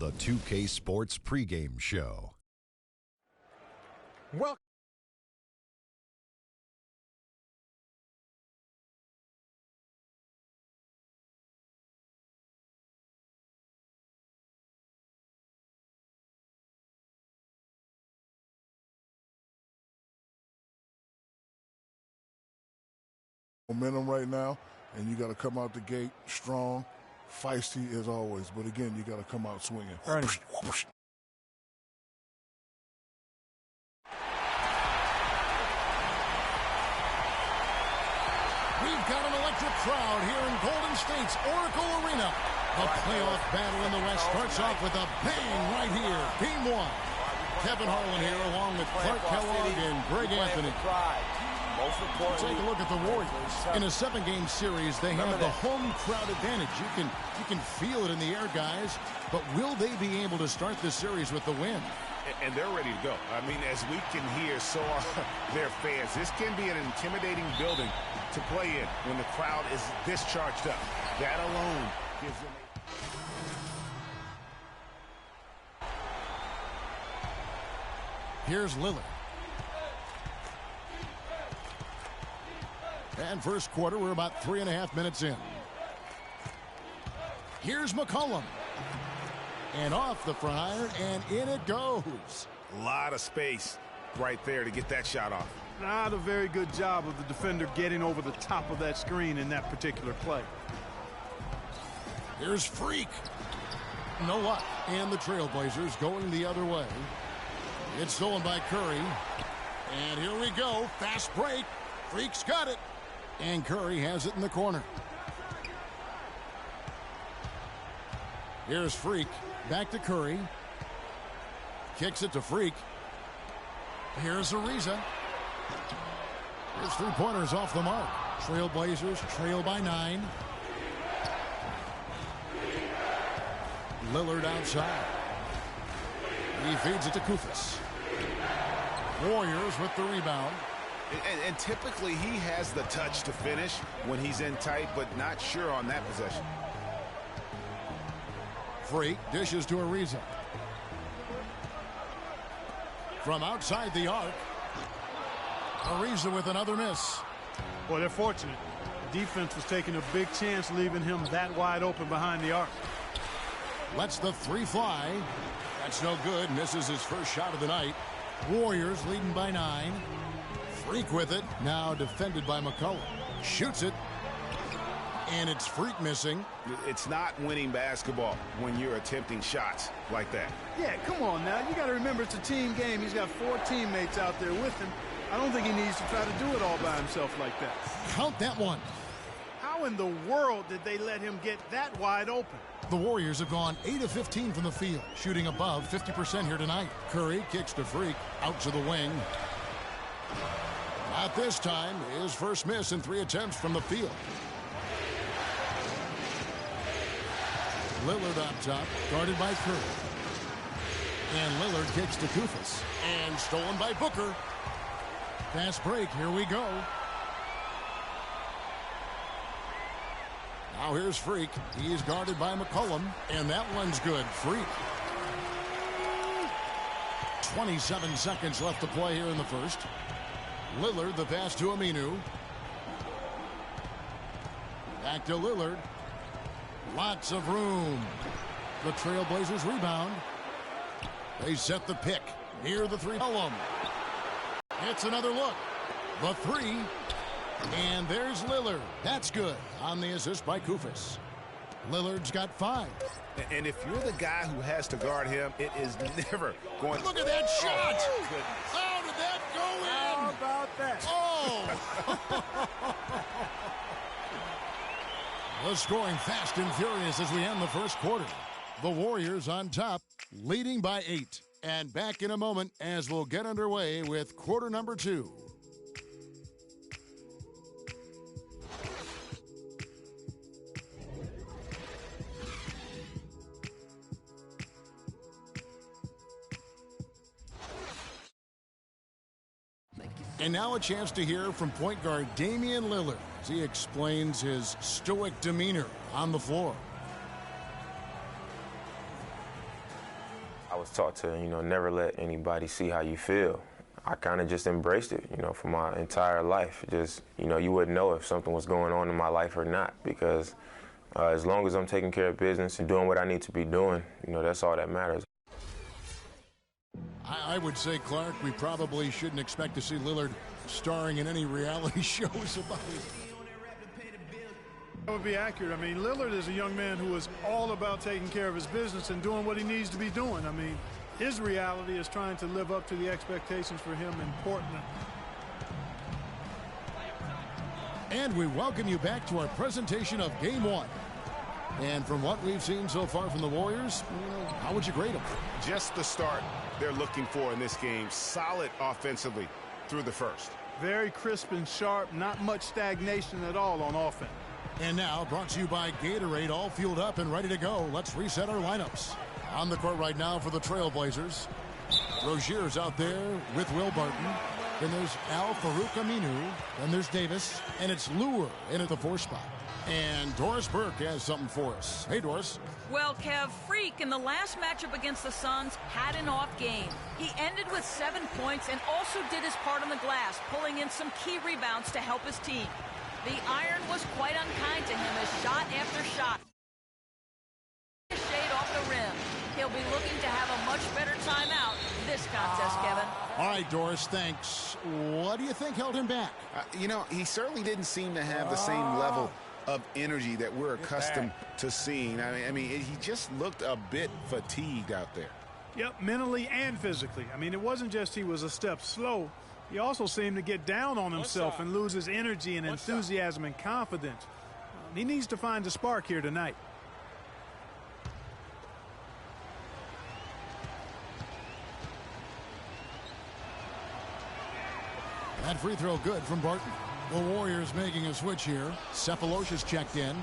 the 2K Sports pregame show. Well, momentum right now, and you got to come out the gate strong, feisty as always. But again, you got to come out swinging. Ernie. We've got an electric crowd here in Golden State's Oracle Arena. The playoff battle in the West starts off with a bang right here. Game one. Kevin Harlan here along with Clark Kellogg and Greg Anthony. Take a look at the Warriors. In a 7-game series, they have the home crowd advantage. You can feel it in the air, guys. But will they be able to start this series with the win? And they're ready to go. I mean, as we can hear, so are their fans. This can be an intimidating building to play in when the crowd is this charged up. That alone gives them Here's Lillard. And first quarter, we're about 3.5 minutes in. Here's McCollum. And off the front iron, and in it goes. a lot of space right there to get that shot off. Not a very good job of the defender getting over the top of that screen in that particular play. Here's Freak. No luck. And the Trailblazers going the other way. It's stolen by Curry. And here we go. Fast break. Freak's got it. And Curry has it in the corner. Here's Freak. Back to Curry. Kicks it to Freak. Here's Ariza. His three-pointers off the mark. Trailblazers trail by 9. Lillard outside. He feeds it to Kufis. Warriors with the rebound. And typically he has the touch to finish when he's in tight, but not sure on that possession. Freak dishes to Ariza. From outside the arc. Ariza with another miss. Boy, they're fortunate. The defense was taking a big chance leaving him that wide open behind the arc. Lets the three fly. That's no good. Misses his first shot of the night. Warriors leading by 9. Freak with it. Now defended by McCollum. Shoots it. And it's Freak missing. It's not winning basketball when you're attempting shots like that. Yeah, come on now. You got to remember it's a team game. He's got 4 teammates out there with him. I don't think he needs to try to do it all by himself like that. Count that one. How in the world did they let him get that wide open? The Warriors have gone 8 of 15 from the field, shooting above 50% here tonight. Curry kicks to Freak, out to the wing. Not this time. His first miss in 3 attempts from the field. Lillard up top, guarded by Curry. And Lillard kicks to Kufis. And stolen by Booker. Fast break, here we go. Now here's Freak. He's guarded by McCollum. And that one's good. Freak. 27 seconds left to play here in the first. Lillard, the pass to Aminu. Back to Lillard. Lots of room. The Trailblazers rebound. They set the pick near the 3. It's another look. The 3. And there's Lillard. That's good on the assist by Kufis. Lillard's got 5. And if you're the guy who has to guard him, it is never going to... Look at that shot! How did that go in? How about that? Oh! The scoring fast and furious as we end the first quarter. The Warriors on top, leading by 8. And back in a moment as we'll get underway with quarter number 2. And now a chance to hear from point guard Damian Lillard as he explains his stoic demeanor on the floor. was taught to, never let anybody see how you feel. I kind of just embraced it, for my entire life. Just, you wouldn't know if something was going on in my life or not, because as long as I'm taking care of business and doing what I need to be doing, that's all that matters. I would say, Clark, we probably shouldn't expect to see Lillard starring in any reality shows about it. That would be accurate. I mean, Lillard is a young man who is all about taking care of his business and doing what he needs to be doing. I mean, his reality is trying to live up to the expectations for him in Portland. And we welcome you back to our presentation of Game 1. And from what we've seen so far from the Warriors, how would you grade them? Just the start they're looking for in this game. Solid offensively through the first. Very crisp and sharp, not much stagnation at all on offense. And now, brought to you by Gatorade, all fueled up and ready to go. Let's reset our lineups. On the court right now for the Trailblazers, Rozier's out there with Will Barton. Then there's Al Farouk Aminu. Then there's Davis. And it's Lure in at the 4 spot. And Doris Burke has something for us. Hey, Doris. Well, Kev, Freak in the last matchup against the Suns had an off game. He ended with 7 points and also did his part on the glass, pulling in some key rebounds to help his team. The iron was quite unkind to him as shot after shot. Shade off the rim. He'll be looking to have a much better time out this contest, Kevin. All right, Doris, thanks. What do you think held him back? He certainly didn't seem to have the same level of energy that we're accustomed to seeing. I mean, he just looked a bit fatigued out there. Yep, mentally and physically. I mean, it wasn't just he was a step slow. He also seemed to get down on himself and lose his energy and enthusiasm and confidence. He needs to find a spark here tonight. That free throw good from Barton. The Warriors making a switch here. Cephalosha's checked in.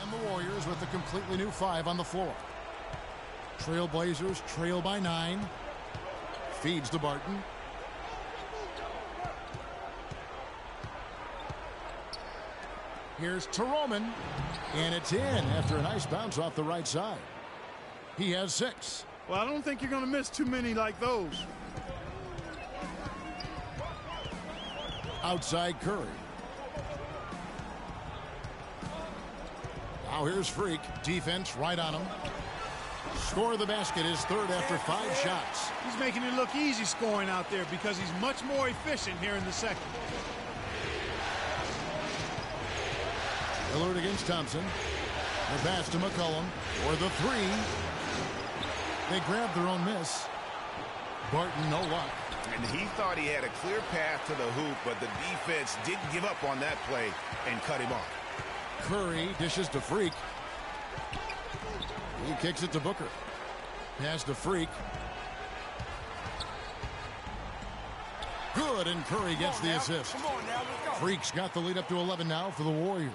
And the Warriors with a completely new 5 on the floor. Trailblazers trail by 9. Feeds to Barton. Here's Teroman. And it's in after a nice bounce off the right side. He has 6. Well, I don't think you're going to miss too many like those. Outside Curry. Now here's Freak. Defense right on him. Score the basket, his 3rd after 5 shots. He's making it look easy scoring out there because he's much more efficient here in the second. Lillard against Thompson. The pass to McCollum for the 3. They grabbed their own miss. Barton, no luck. And he thought he had a clear path to the hoop, but the defense didn't give up on that play and cut him off. Curry dishes to Freak. He kicks it to Booker. Pass to Freak. Good, and Curry gets the assist. Freak's got the lead up to 11 now for the Warriors.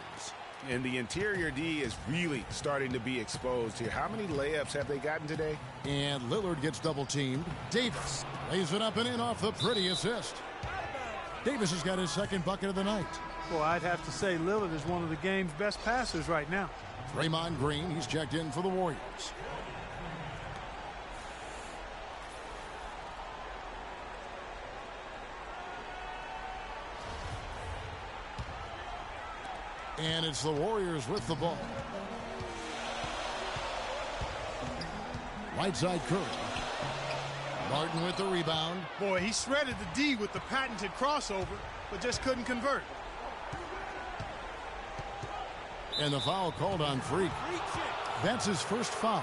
And the interior D is really starting to be exposed here. How many layups have they gotten today? And Lillard gets double-teamed. Davis lays it up and in off the pretty assist. Davis has got his 2nd bucket of the night. Well, I'd have to say Lillard is one of the game's best passers right now. Draymond Green, he's checked in for the Warriors. And it's the Warriors with the ball. Right side Curry. Martin with the rebound. Boy, he shredded the D with the patented crossover, but just couldn't convert. And the foul called on Freak. That's his 1st foul.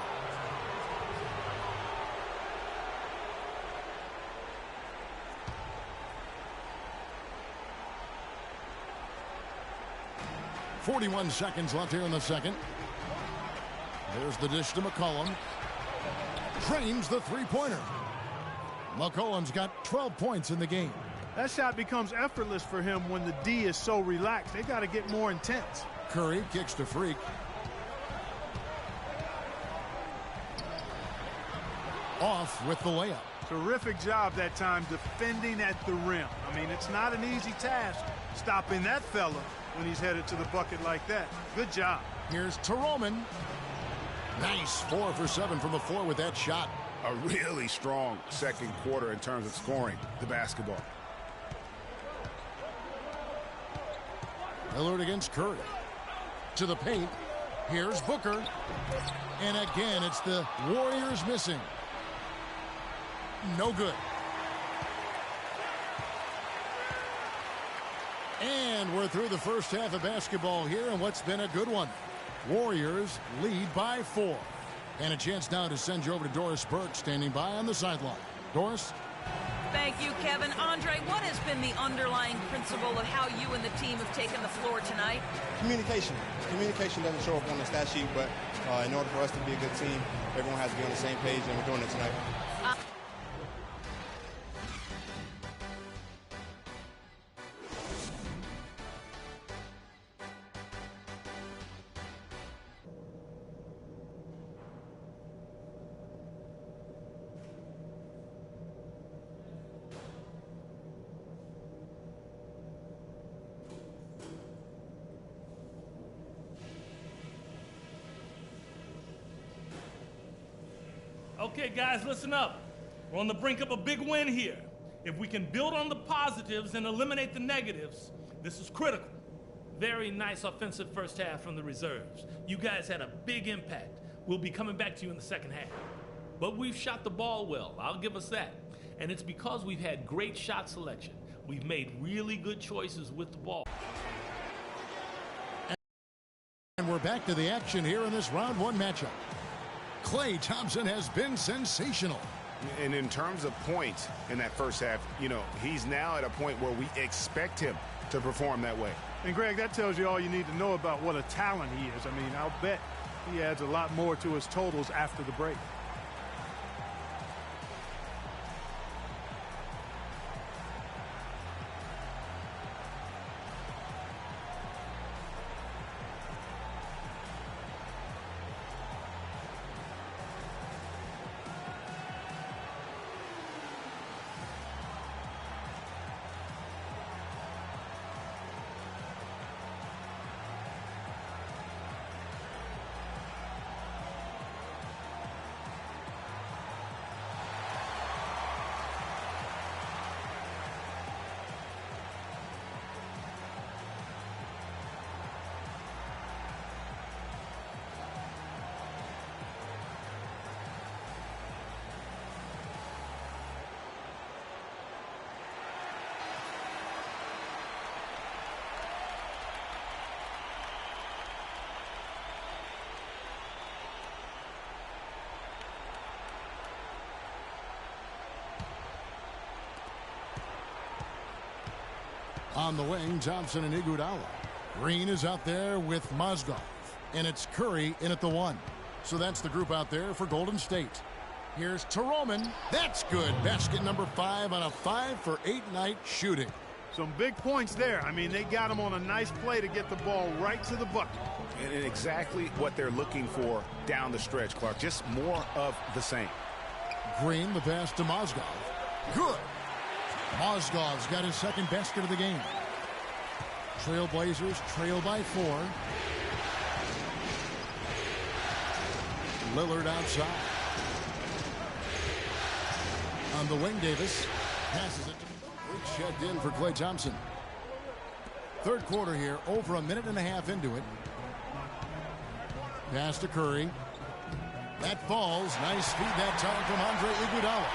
.41 seconds left here in the second. There's the dish to McCollum. Trains the 3-pointer. McCollum's got 12 points in the game. That shot becomes effortless for him when the D is so relaxed. They got to get more intense. Curry kicks to Freak. off with the layup. Terrific job that time defending at the rim. I mean, it's not an easy task stopping that fella when he's headed to the bucket like that. Good job. Here's Roman. Nice 4 for 7 from the floor with that shot. A really strong second quarter in terms of scoring the basketball. Lillard against Curry. To the paint. Here's Booker. And again, it's the Warriors missing. No good. And we're through the first half of basketball here, and what's been a good one. Warriors lead by 4. And a chance now to send you over to Doris Burke, standing by on the sideline. Doris? Thank you, Kevin. Andre, what has been the underlying principle of how you and the team have taken the floor tonight? Communication. Communication doesn't show up on the stat sheet, but in order for us to be a good team, everyone has to be on the same page, and we're doing it tonight. Okay, guys, listen up. We're on the brink of a big win here. If we can build on the positives and eliminate the negatives, this is critical. Very nice offensive first half from the reserves. You guys had a big impact. We'll be coming back to you in the second half. But we've shot the ball well, I'll give us that. And it's because we've had great shot selection. We've made really good choices with the ball. And we're back to the action here in this round 1 matchup. Klay Thompson has been sensational. And in terms of points in that first half, he's now at a point where we expect him to perform that way. And, Greg, that tells you all you need to know about what a talent he is. I mean, I'll bet he adds a lot more to his totals after the break. On the wing, Thompson and Iguodala. Green is out there with Mozgov. And it's Curry in at the 1. So that's the group out there for Golden State. Here's Roman. That's good. Basket number 5 on a 5 for 8 night shooting. Some big points there. I mean, they got him on a nice play to get the ball right to the bucket. And exactly what they're looking for down the stretch, Clark. Just more of the same. Green, the pass to Mozgov. Good. Mozgov's got his second basket of the game. Trailblazers trail by 4. Lillard outside. On the wing, Davis passes it. We're checked in for Klay Thompson. Third quarter here, over a minute and a half into it. Pass to Curry. That falls. Nice speed that time from Andre Iguodala.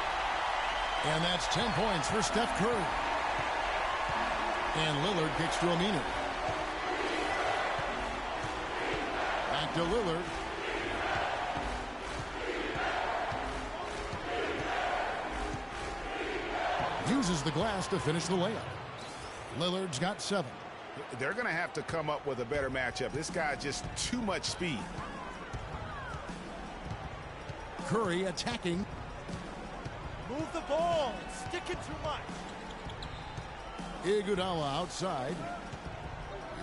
And that's 10 points for Steph Curry. And Lillard kicks to Aminu. Back to Lillard. Uses the glass to finish the layup. Lillard's got 7. They're going to have to come up with a better matchup. This guy's just too much speed. Curry attacking. Move the ball. Stick it too much. Iguodala outside.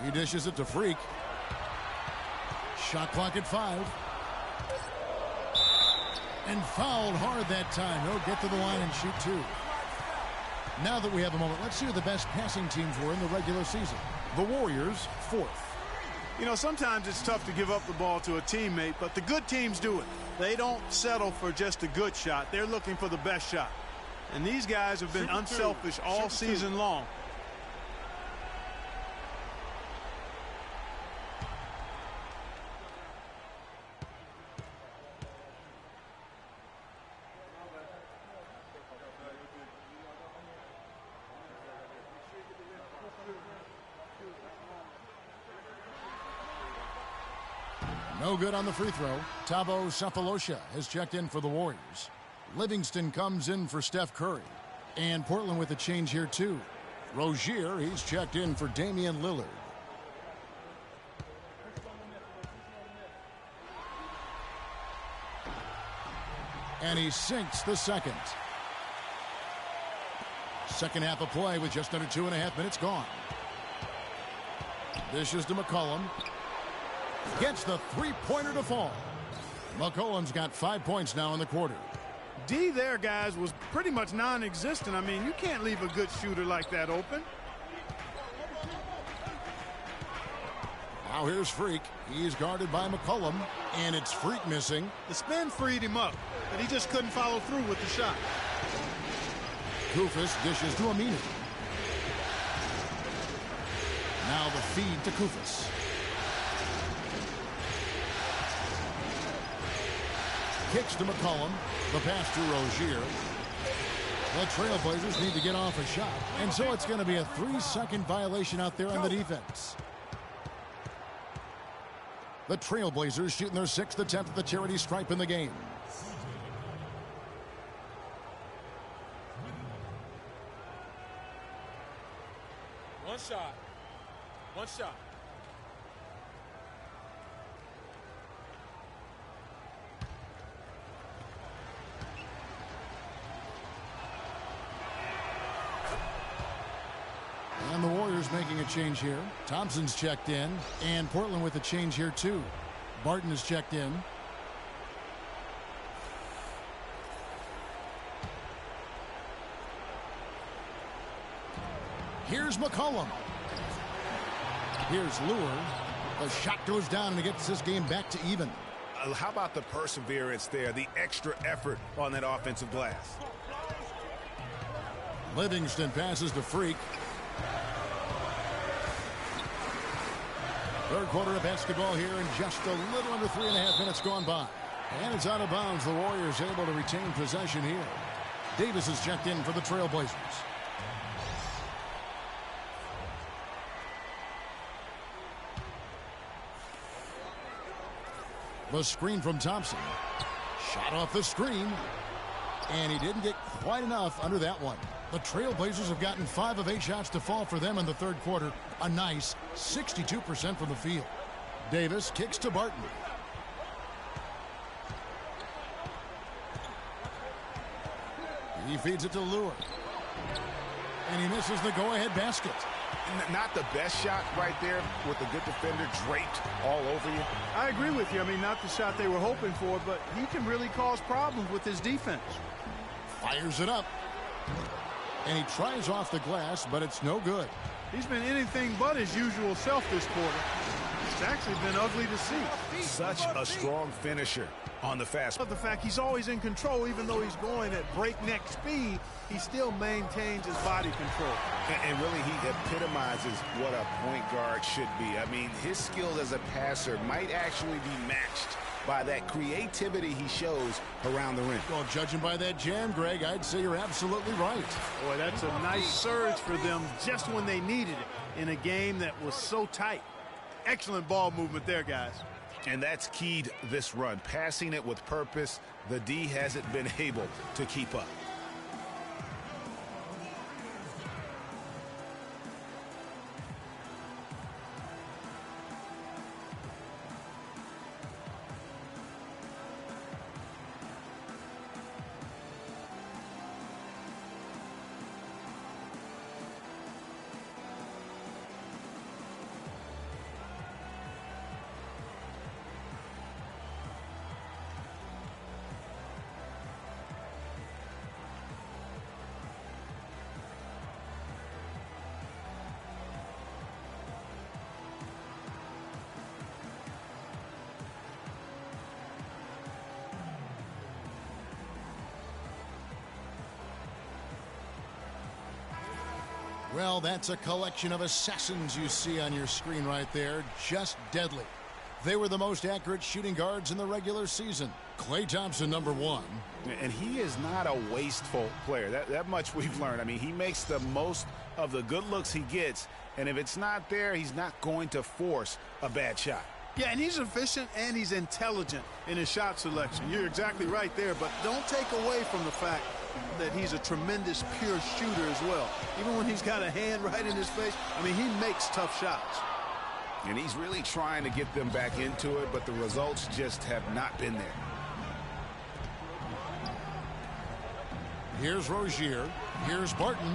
He dishes it to Freak. Shot clock at 5. And fouled hard that time. He'll get to the line and shoot two. Now that we have a moment, let's see who the best passing teams were in the regular season. The Warriors, 4th. You know, sometimes it's tough to give up the ball to a teammate, but the good teams do it. They don't settle for just a good shot. They're looking for the best shot. And these guys have been unselfish all season long. No good on the free throw. Thabo Sefolosha has checked in for the Warriors. Livingston comes in for Steph Curry. And Portland with a change here, too. Rozier, he's checked in for Damian Lillard. And he sinks the second. Second half of play with just under 2.5 minutes gone. Dishes to McCollum. Gets the three-pointer to fall. McCollum's got 5 points now in the quarter. D there, guys, was pretty much non-existent. I mean, you can't leave a good shooter like that open. Now here's Freak. He's guarded by McCollum, and it's Freak missing. The spin freed him up, but he just couldn't follow through with the shot. Koufos dishes to Aminu. Now the feed to Koufos. Kicks to McCollum. The pass to Rozier. The Trailblazers need to get off a shot, and so it's going to be a 3-second violation out there on the defense. The Trailblazers shooting their 6th attempt at the charity stripe in the game. One shot. One shot. And the Warriors making a change here. Thompson's checked in, and Portland with a change here too. Barton is checked in. Here's McCollum. Here's Lure. The shot goes down and it gets this game back to even. How about the perseverance there, the extra effort on that offensive glass? Livingston passes to Freak. Third quarter of basketball here, and just a little under 3.5 minutes gone by. And it's out of bounds. The Warriors able to retain possession here. Davis is checked in for the Trailblazers. The screen from Thompson. Shot off the screen. And he didn't get quite enough under that one. The Trailblazers have gotten 5 of 8 shots to fall for them in the third quarter. A nice 62% from the field. Davis kicks to Barton. He feeds it to Lure. And he misses the go-ahead basket. Not the best shot right there with a good defender draped all over you. I agree with you. I mean, not the shot they were hoping for, but he can really cause problems with his defense. Fires it up. And he tries off the glass, but it's no good. He's been anything but his usual self this quarter. It's actually been ugly to see. Such a strong finisher on the fast. But the fact he's always in control, even though he's going at breakneck speed, he still maintains his body control. And really, he epitomizes what a point guard should be. I mean, his skills as a passer might actually be matched by that creativity he shows around the rim. Well, judging by that jam, Greg, I'd say you're absolutely right. Boy, that's a nice surge for them just when they needed it in a game that was so tight. Excellent ball movement there, guys. And that's keyed this run. Passing it with purpose, the D hasn't been able to keep up. Well, that's a collection of assassins you see on your screen right there. Just deadly. They were the most accurate shooting guards in the regular season. Klay Thompson, number 1. And he is not a wasteful player. That much we've learned. I mean, he makes the most of the good looks he gets, and if it's not there, he's not going to force a bad shot. Yeah, and he's efficient and he's intelligent in his shot selection. You're exactly right there, but don't take away from the fact that he's a tremendous pure shooter as well. Even when he's got a hand right in his face, I mean, he makes tough shots. And he's really trying to get them back into it, but the results just have not been there. Here's Rozier. Here's Barton.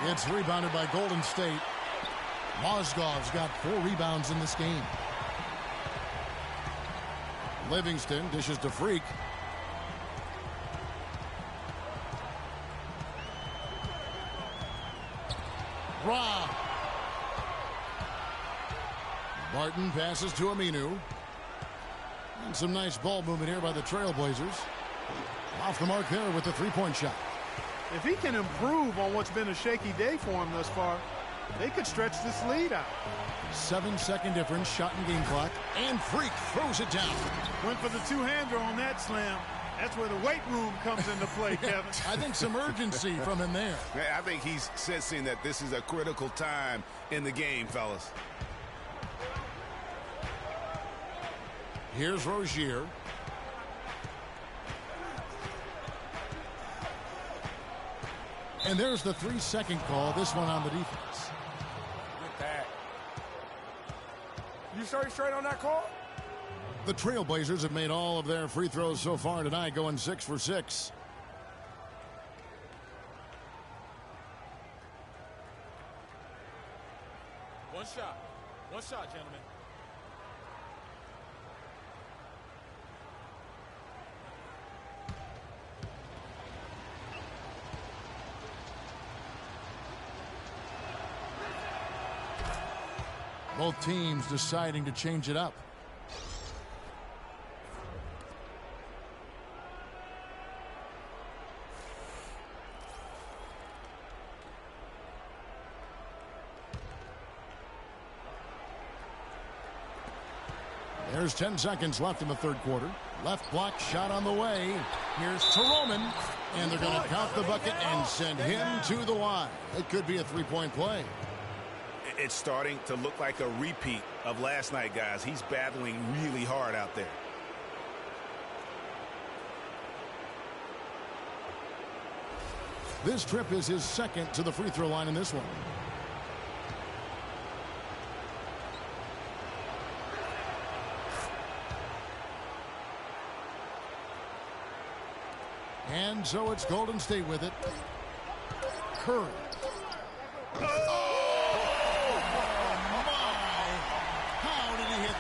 It's rebounded by Golden State. Mozgov's got 4 rebounds in this game. Livingston dishes to Freak. Rob. Barton passes to Aminu. And some nice ball movement here by the Trailblazers. Off the mark there with the three-point shot. If he can improve on what's been a shaky day for him thus far, they could stretch this lead out. 7-second difference, shot and game clock. And Freak throws it down. Went for the two-hander on that slam. That's where the weight room comes into play, Kevin. I think some urgency from him there. I think he's sensing that this is a critical time in the game, fellas. Here's Rozier. And there's the 3-second call, this one on the defense. Good pass. You started straight on that call? The Trailblazers have made all of their free throws so far tonight, going 6 for 6. One shot, gentlemen. Both teams deciding to change it up. There's 10 seconds left in the third quarter. Left block shot on the way. Here's to Roman. And they're going to count the bucket and send him to the line. It could be a three-point play. It's starting to look like a repeat of last night, guys. He's battling really hard out there. This trip is his second to the free throw line in this one. And so it's Golden State with it. Curry.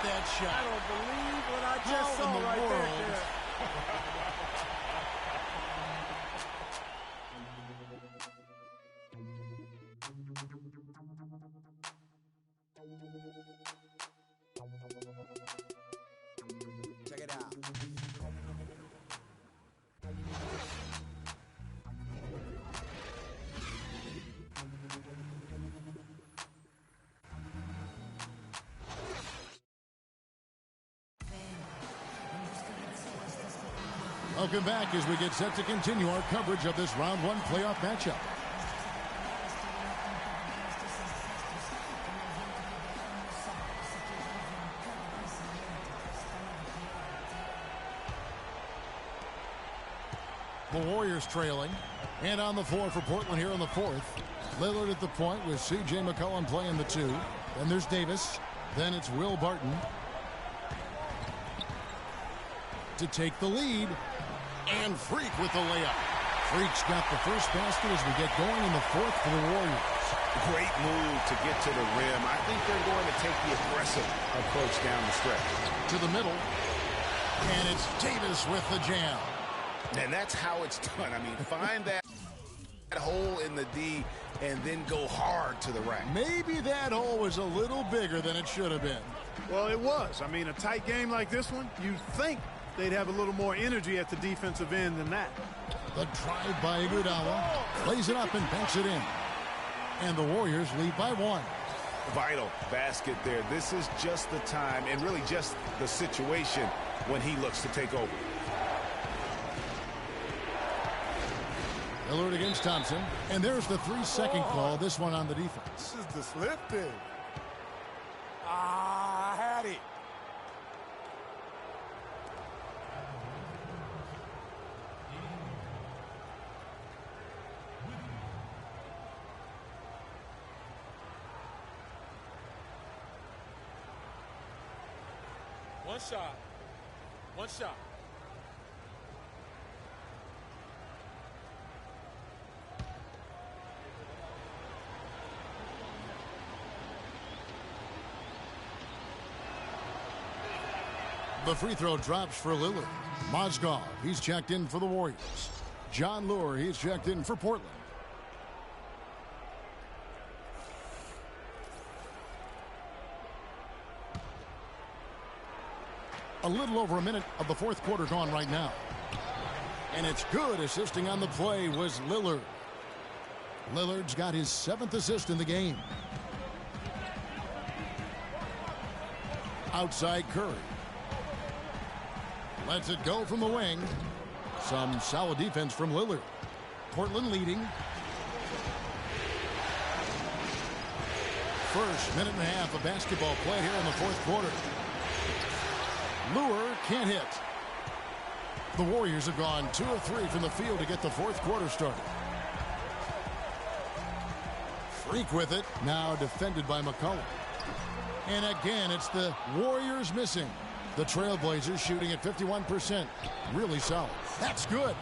That shot. I don't believe what I just saw right there. Check it out. Welcome back as we get set to continue our coverage of this round 1 playoff matchup. The Warriors trailing. And on the floor for Portland here in the fourth. Lillard at the point with C.J. McCollum playing the 2. Then there's Davis. Then it's Will Barton to take the lead. And Freak with the layup. Freak's got the first basket as we get going in the fourth for the Warriors. Great move to get to the rim. I think they're going to take the aggressive approach down the stretch. To the middle. And it's Davis with the jam. And that's how it's done. I mean, find that hole in the D and then go hard to the rack. Maybe that hole was a little bigger than it should have been. Well, it was. I mean, a tight game like this one, you'd think they'd have a little more energy at the defensive end than that. The drive by Iguodala. Plays it up and banks it in. And the Warriors lead by 1. Vital basket there. This is just the time and really just the situation when he looks to take over. Lillard against Thompson. And there's the 3-second call. This one on the defense. This is the slip thing. I had it. One shot. One shot. The free throw drops for Lillard. Mozgov, he's checked in for the Warriors. John Lure, he's checked in for Portland. A little over a minute of the fourth quarter gone right now. And it's good. Assisting on the play was Lillard. Lillard's got his 7th assist in the game. Outside Curry. Lets it go from the wing. Some solid defense from Lillard. Portland leading. First minute and a half of basketball play here in the fourth quarter. Lure can't hit. The Warriors have gone 2 of 3 from the field to get the fourth quarter started. Freak with it. Now defended by McCollum. And again, it's the Warriors missing. The Trailblazers shooting at 51%. Really solid. That's good.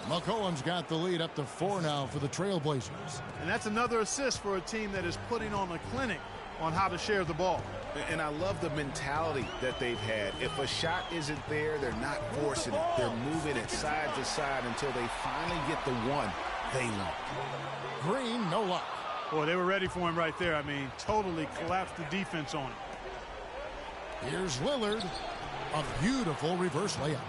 McCollum's got the lead up to 4 now for the Trailblazers. And that's another assist for a team that is putting on a clinic on how to share the ball. And I love the mentality that they've had. If a shot isn't there, they're not forcing it. They're moving it side to side until they finally get the one they want. Green, no luck. Boy, they were ready for him right there. I mean, totally collapsed the defense on him. Here's Lillard. A beautiful reverse layup.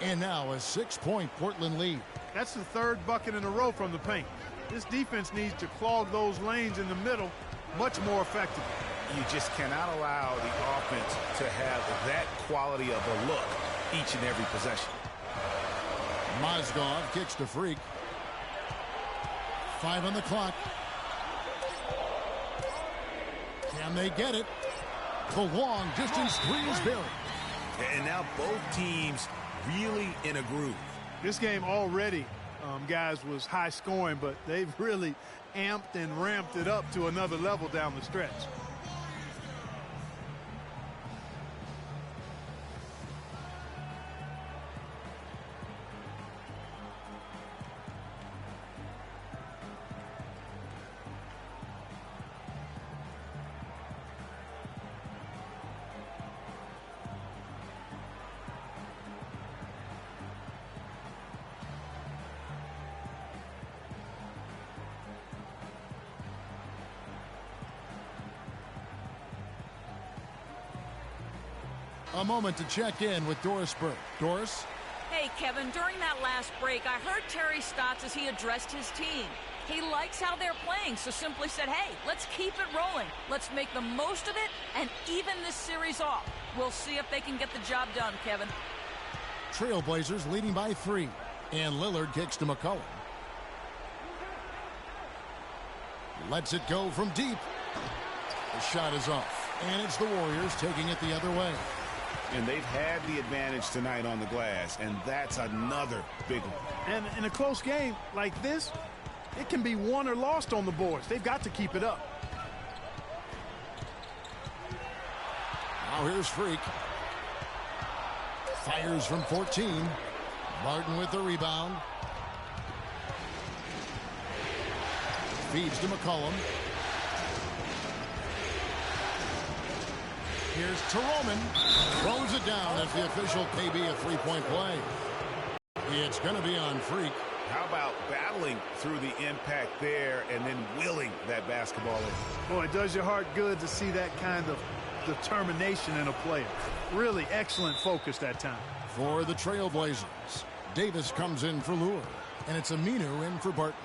And now a 6-point Portland lead. That's the 3rd bucket in a row from the paint. This defense needs to clog those lanes in the middle much more effectively. You just cannot allow the offense to have that quality of a look each and every possession. Mozgov kicks to Freak. 5 on the clock. Can they get it? The long distance 3 is buried. And now both teams really in a groove. This game already, guys, was high scoring, but they've really amped and ramped it up to another level down the stretch. A moment to check in with Doris Burke. Doris? Hey, Kevin, during that last break, I heard Terry Stotts as he addressed his team. He likes how they're playing, so simply said, hey, let's keep it rolling. Let's make the most of it and even this series off. We'll see if they can get the job done, Kevin. Trailblazers leading by 3. And Lillard kicks to McCollum. Lets it go from deep. The shot is off. And it's the Warriors taking it the other way. And they've had the advantage tonight on the glass, and that's another big one. And in a close game like this, it can be won or lost on the boards. They've got to keep it up. Now here's Freak. Fires from 14. Martin with the rebound. Feeds to McCollum. Here's Teroman. Throws it down as the official maybe a 3-point play. It's going to be on Freak. How about battling through the impact there and then willing that basketball in? Boy, it does your heart good to see that kind of determination in a player. Really excellent focus that time. For the Trailblazers, Davis comes in for Lure. And it's Aminu in for Barton.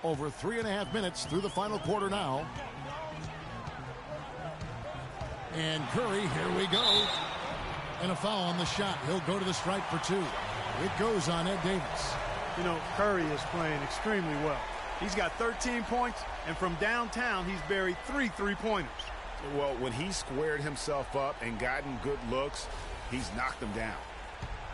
Over 3.5 minutes through the final quarter now. And Curry, here we go. And a foul on the shot. He'll go to the stripe for 2. It goes on Ed Davis. You know, Curry is playing extremely well. He's got 13 points, and from downtown, he's buried 3 three-pointers. Well, when he squared himself up and gotten good looks, he's knocked them down.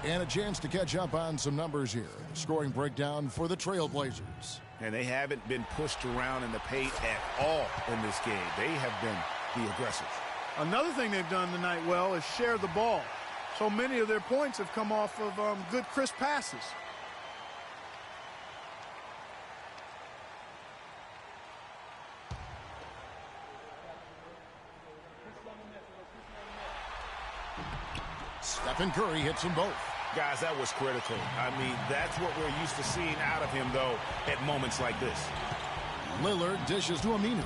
And a chance to catch up on some numbers here. The scoring breakdown for the Trailblazers. And they haven't been pushed around in the paint at all in this game. They have been the aggressors. Another thing they've done tonight well is share the ball. So many of their points have come off of good, crisp passes. Stephen Curry hits them both. Guys, that was critical. I mean, that's what we're used to seeing out of him, though, at moments like this. Lillard dishes to Aminu.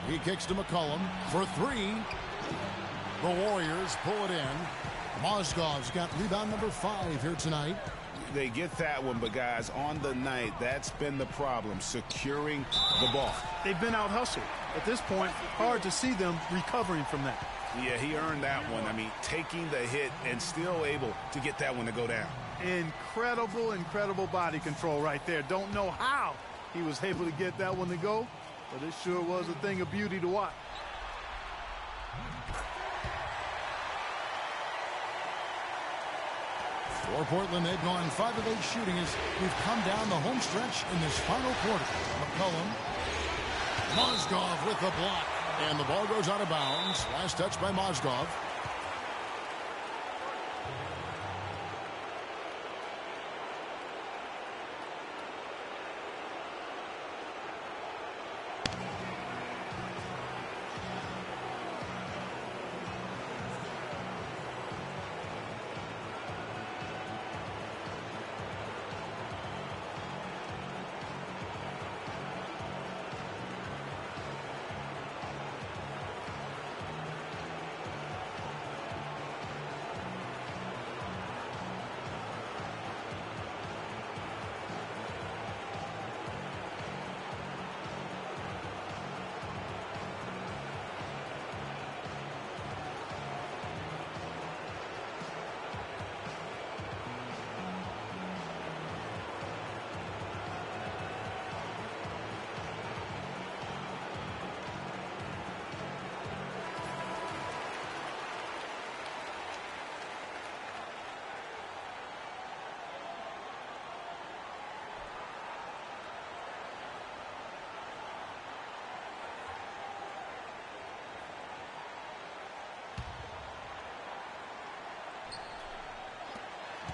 He kicks to McCollum for 3. The Warriors pull it in. Mozgov's got rebound number 5 here tonight. They get that one, but guys, on the night, that's been the problem, securing the ball. They've been out-hustled. At this point, hard to see them recovering from that. Yeah, he earned that one. I mean, taking the hit and still able to get that one to go down. Incredible, incredible body control right there. Don't know how he was able to get that one to go, but it sure was a thing of beauty to watch. For Portland, they've gone 5 of 8 shooting as we've come down the home stretch in this final quarter. McCollum. Mozgov with the block. And the ball goes out of bounds. Last touch by Mozgov.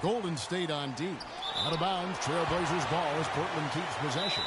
Golden State on D. Out of bounds, Trailblazers ball as Portland keeps possession.